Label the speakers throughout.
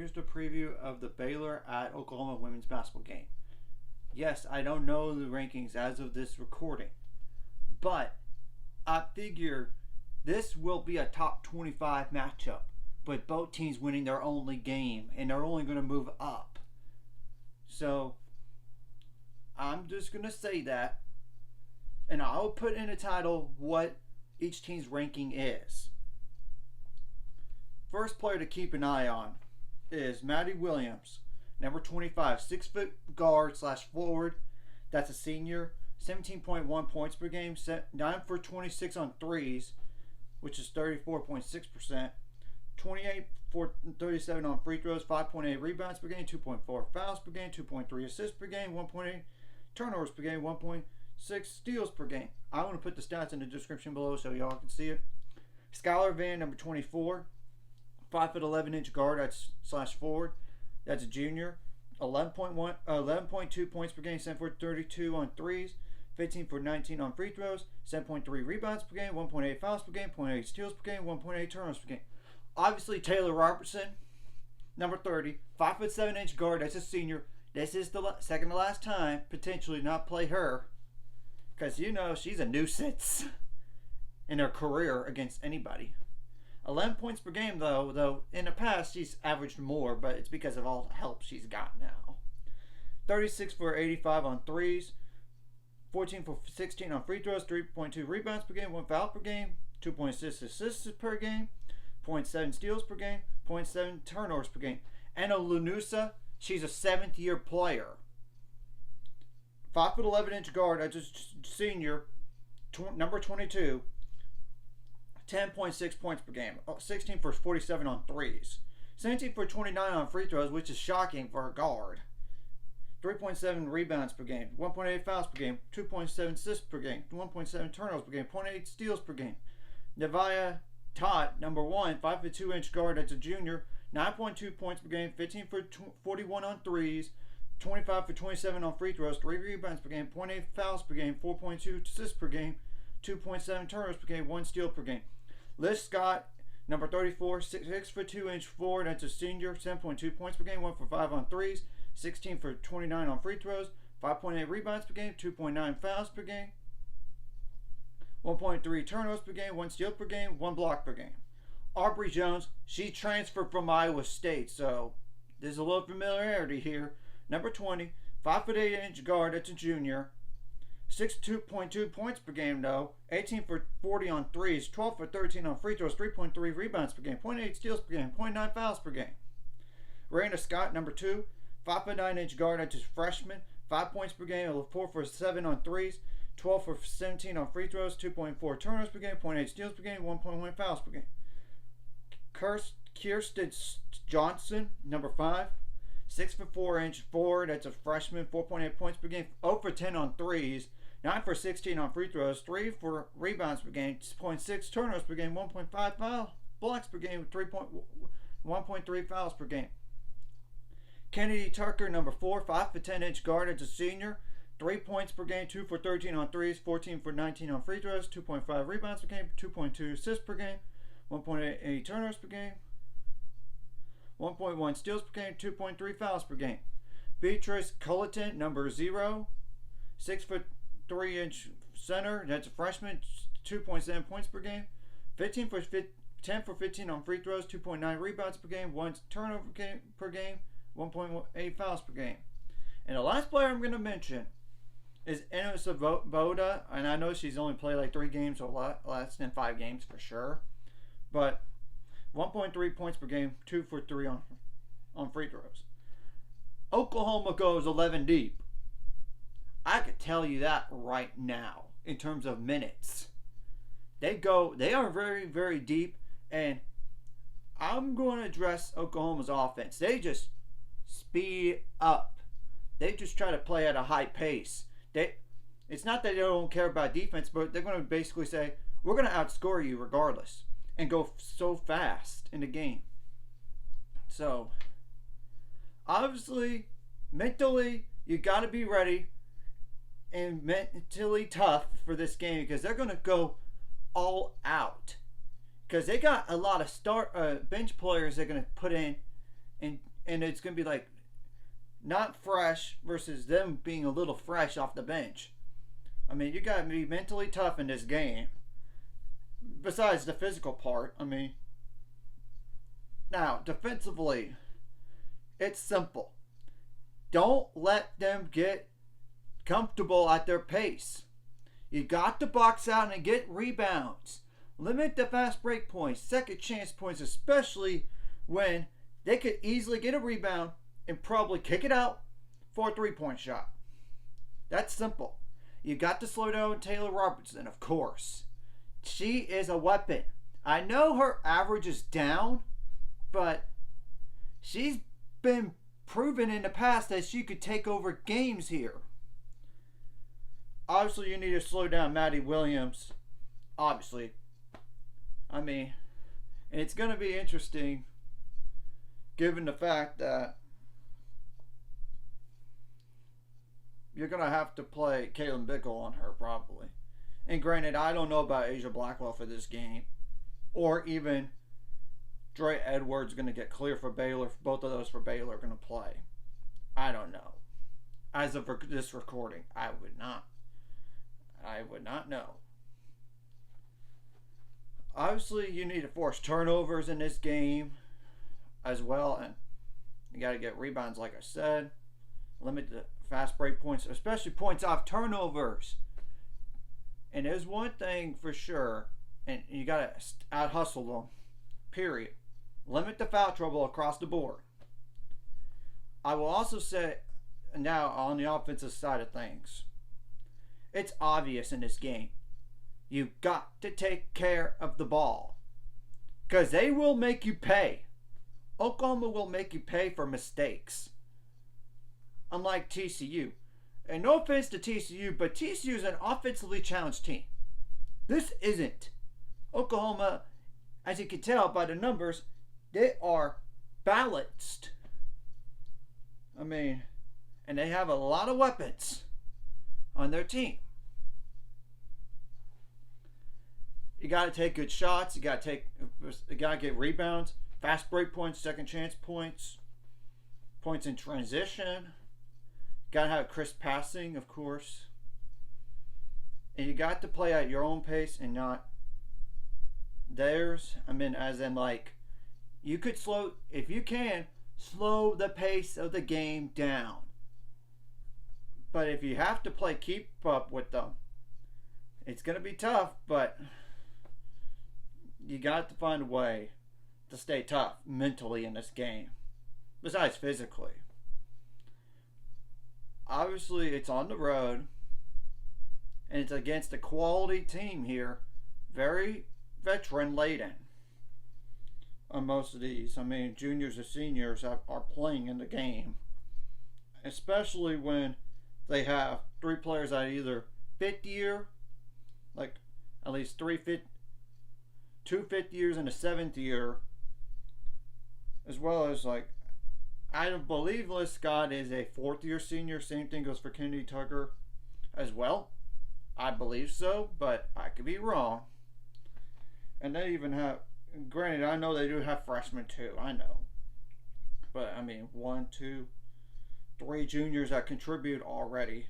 Speaker 1: Here's the preview of the Baylor at Oklahoma women's basketball game. Yes, I don't know the rankings as of this recording, but I figure this will be a top 25 matchup, but both teams winning their only game, and they're only going to move up. So I'm just going to say that, and I'll put in a title what each team's ranking is. First player to keep an eye on is Maddie Williams, number 25, 6-foot guard / forward. That's a senior. 17.1 points per game, 9 for 26 on threes, which is 34.6%. 28 for 37 on free throws, 5.8 rebounds per game, 2.4 fouls per game, 2.3 assists per game, 1.8 turnovers per game, 1.6 steals per game. I want to put the stats in the description below so y'all can see it. Skylar Van, number 24. 5'11" guard that's / forward. That's a junior. 11.2 points per game, 7 for 32 on threes, 15 for 19 on free throws, 7.3 rebounds per game, 1.8 fouls per game, 0.8 steals per game, 1.8 turnovers per game. Obviously, Taylor Robertson, number 30, 5'7" guard. That's a senior. This is the second to last time potentially not play her, because she's a nuisance in her career against anybody. 11 points per game, though in the past she's averaged more, but it's because of all the help she's got now. 36 for 85 on threes, 14 for 16 on free throws, 3.2 rebounds per game, 1 foul per game, 2.6 assists per game, 0.7 steals per game, 0.7 turnovers per game. Anna Lanusa, she's a 7th-year player. 5'11" guard, that's a senior, number 22. 10.6 points per game, 16 for 47 on threes, 17 for 29 on free throws, which is shocking for a guard. 3.7 rebounds per game, 1.8 fouls per game, 2.7 assists per game, 1.7 turnovers per game, 0.8 steals per game. Nevaeh Tot, number 1, 5'2" guard, that's a junior, 9.2 points per game, 15 for 41 on threes, 25 for 27 on free throws, 3 rebounds per game, 0.8 fouls per game, 4.2 assists per game, 2.7 turnovers per game, 1 steal per game. Liz Scott, number 34, 6'2" forward, that's a senior, 7.2 points per game, 1 for 5 on threes, 16 for 29 on free throws, 5.8 rebounds per game, 2.9 fouls per game, 1.3 turnovers per game, 1 steal per game, 1 block per game. Aubrey Jones, she transferred from Iowa State, so there's a little familiarity here. Number 20, 5'8" guard, that's a junior. 6.2 points per game, though. 18 for 40 on threes, 12 for 13 on free throws, 3.3 rebounds per game, 0.8 steals per game, 0.9 fouls per game. Raina Scott, number 2, 5'9" guard, that's a freshman, 5 points per game, 4 for 7 on threes, 12 for 17 on free throws, 2.4 turnovers per game, 0.8 steals per game, 1.1 fouls per game. Kirsten Johnson, number 5, 6'4" forward, that's a freshman, 4.8 points per game, 0 for 10 on threes, 9 for 16 on free throws, 3 for rebounds per game, 0.6 turnovers per game, 1.5 foul blocks per game, 1.3 fouls per game. Kennedy Tucker, number 4, 5'10" guard, as a senior, 3 points per game, 2 for 13 on threes, 14 for 19 on free throws, 2.5 rebounds per game, 2.2 assists per game, 1.8 turnovers per game, 1.1 steals per game, 2.3 fouls per game. Beatrice Culleton, number 0, 6'3" center, that's a freshman, 2.7 points per game, 10 for 15 on free throws, 2.9 rebounds per game, 1 turnover per game, 1.8 fouls per game. And the last player I'm going to mention is Eno Svoboda, and I know she's only played like 3 games or less than 5 games for sure, but 1.3 points per game, 2 for 3 on free throws. Oklahoma goes 11 deep. I could tell you that right now in terms of minutes. They are very, very deep, and I'm going to address Oklahoma's offense. They just speed up. They just try to play at a high pace. It's not that they don't care about defense, but they're going to basically say, we're going to outscore you regardless, and go so fast in the game. So, obviously, mentally, you got to be ready and mentally tough for this game, because they're going to go all out. Because they got a lot of bench players they're going to put in and it's going to be like not fresh versus them being a little fresh off the bench. I mean, you got to be mentally tough in this game. Besides the physical part, I mean, now defensively, it's simple. Don't let them get comfortable at their pace. You got to box out and get rebounds. Limit the fast break points, second chance points, especially when they could easily get a rebound and probably kick it out for a three-point shot. That's simple. You got to slow down Taylor Robertson, of course. She is a weapon. I know her average is down, but she's been proven in the past that she could take over games here. Obviously, you need to slow down Maddie Williams. Obviously. I mean, and it's going to be interesting given the fact that you're going to have to play Kaylin Bickle on her probably. And granted, I don't know about Asia Blackwell for this game. Or even Dre Edwards going to get clear for Baylor. Both of those for Baylor are going to play. I don't know. As of this recording, I would not know. Obviously, you need to force turnovers in this game as well. And you got to get rebounds, like I said. Limit the fast break points, especially points off turnovers. And there's one thing for sure, and you got to out-hustle them, period. Limit the foul trouble across the board. I will also say, now on the offensive side of things, it's obvious in this game. You've got to take care of the ball. Because they will make you pay. Oklahoma will make you pay for mistakes. Unlike TCU. And no offense to TCU, but TCU is an offensively challenged team. This isn't. Oklahoma, as you can tell by the numbers, they are balanced. I mean, and they have a lot of weapons on their team. You got to take good shots. You got to get rebounds, fast break points, second chance points, points in transition. Got to have crisp passing, of course. And you got to play at your own pace and not theirs. I mean, as in, like, you could if you can, slow the pace of the game down. But if you have to keep up with them, it's going to be tough, but you got to find a way to stay tough mentally in this game, besides physically. Obviously, it's on the road, and it's against a quality team here, very veteran-laden on most of these. I mean, juniors and seniors are playing in the game, especially when they have three players at either fifth year, like at least two fifth years and a seventh year, as well as like I believe Liz Scott is a fourth year senior. Same thing goes for Kennedy Tucker as well. I believe so, but I could be wrong. And they even have, granted, I know they do have freshmen too. I know. But I mean, 1, 2, 3 juniors that contribute already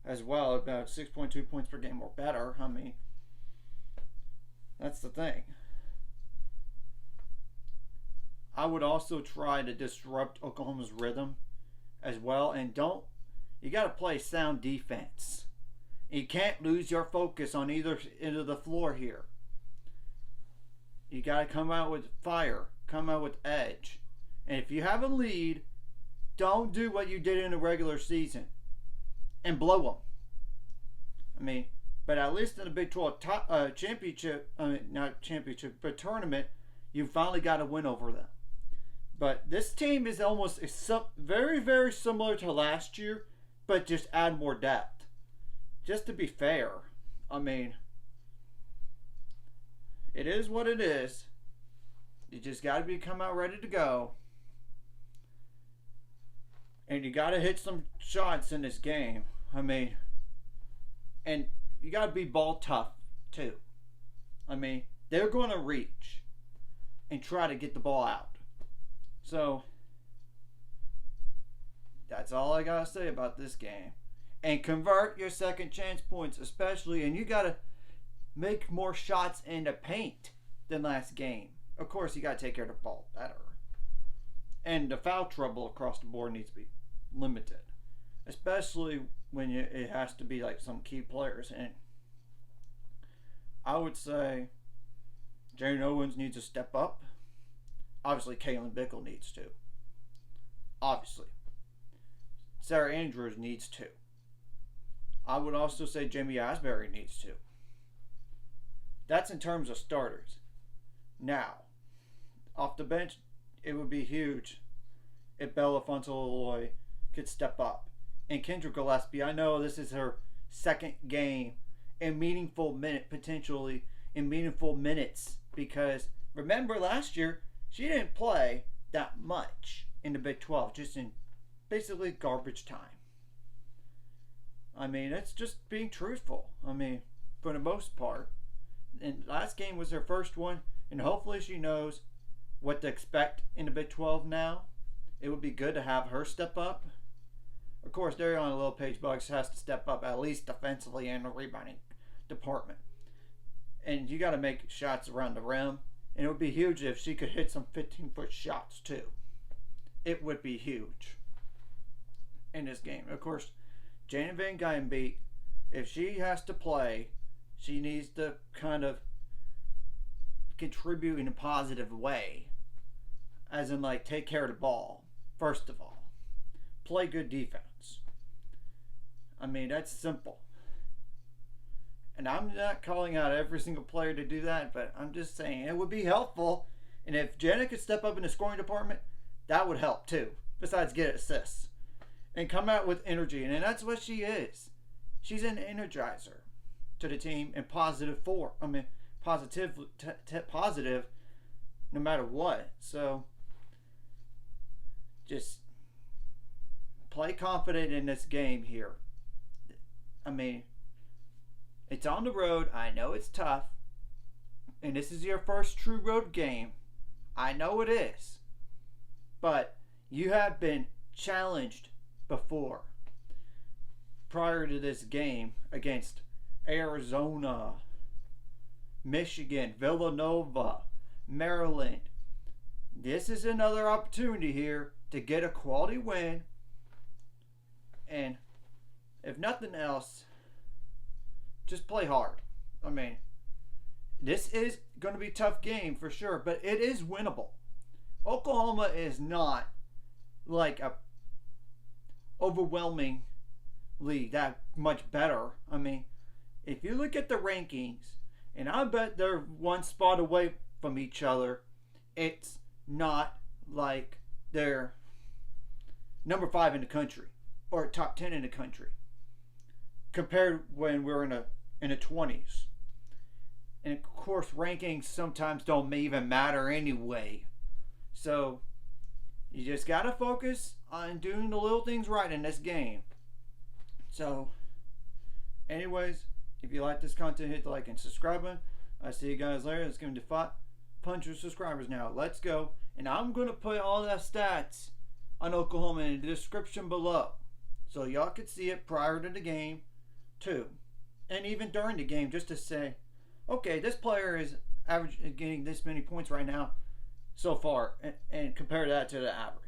Speaker 1: as well, about 6.2 points per game or better. I mean, that's the thing. I would also try to disrupt Oklahoma's rhythm as well. And you got to play sound defense. You can't lose your focus on either end of the floor here. You got to come out with fire, come out with edge. And if you have a lead, don't do what you did in the regular season and blow them. I mean, but at least in the Big 12 championship, not championship, but tournament, you finally got a win over them. But this team is almost very, very similar to last year, but just add more depth. Just to be fair, I mean, it is what it is. You just got to come out ready to go. And you got to hit some shots in this game. I mean, and you got to be ball tough, too. I mean, they're going to reach and try to get the ball out. So, That's all I gotta say about this game. And convert your second chance points, especially, and you gotta make more shots in the paint than last game. Of course, you gotta take care of the ball better. And the foul trouble across the board needs to be limited, especially when it has to be like some key players. And I would say Jane Owens needs to step up. Obviously, Caitlin Bickle needs to. Obviously. Sarah Andrews needs to. I would also say Jamie Asbury needs to. That's in terms of starters. Now, off the bench, it would be huge if Bella Fontoloy could step up. And Kendra Gillespie, I know this is her second game in meaningful potentially in meaningful minutes, because remember last year she didn't play that much in the Big 12, just in basically garbage time. I mean, it's just being truthful. I mean, for the most part. And last game was her first one, and hopefully she knows what to expect in the Big 12 now. It would be good to have her step up. Of course, Dariana Littlepage-Buggs has to step up at least defensively and the rebounding department. And you got to make shots around the rim. And it would be huge if she could hit some 15-foot shots too. It would be huge in this game. Of course, Jana Van Guybenbeek, if she has to play, she needs to kind of contribute in a positive way. As in, like, take care of the ball, first of all. Play good defense. I mean, that's simple. And I'm not calling out every single player to do that, but I'm just saying it would be helpful. And if Jenna could step up in the scoring department, that would help too. Besides get assists. And come out with energy. And that's what she is. She's an energizer to the team and positive no matter what. So just play confident in this game here. I mean, it's on the road. I know it's tough. And this is your first true road game. I know it is. But you have been challenged before. Prior to this game against Arizona, Michigan, Villanova, Maryland. This is another opportunity here to get a quality win. And if nothing else, just play hard. I mean, this is going to be a tough game for sure, but it is winnable. Oklahoma is not like a overwhelmingly that much better. I mean, if you look at the rankings, and I bet they're one spot away from each other, it's not like they're number 5 in the country or top 10 in the country compared when we're in the 20s. And of course, rankings sometimes don't even matter anyway. So you just gotta focus on doing the little things right in this game. So anyways, if you like this content, hit the like and subscribe button. I see you guys later. It's going to 500 subscribers now. Let's go. And I'm going to put all the stats on Oklahoma in the description below, so y'all could see it prior to the game too, and even during the game, just to say, okay, this player is getting this many points right now so far, and compare that to the average.